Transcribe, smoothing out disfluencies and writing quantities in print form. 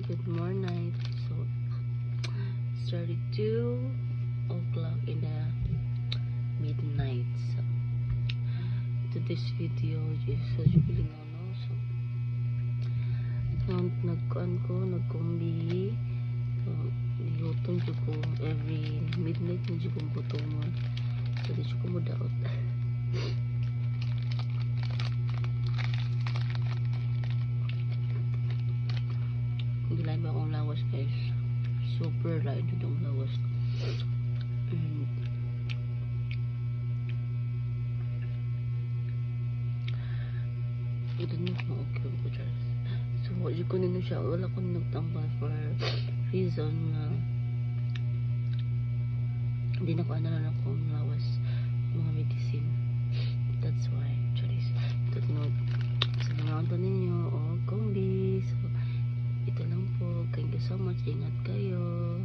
good morning. So started 2 o'clock in the midnight. So today's video is usually nagkuan ko, nagkumbi. So nilutong ko every midnight na dyan kong butongon. So di ko mo daot. Gilay ba akong lawas guys, super light yung lawas. Ito na kung okay ko dyan. So di ko nino siya, wala ko nagtambal for reason na hindi na ko ano na akong lawas mga medicine. That's why Charis, ito no sa mga ito ninyo o kombi. So ito lang po, thank you so much, ingat kayo.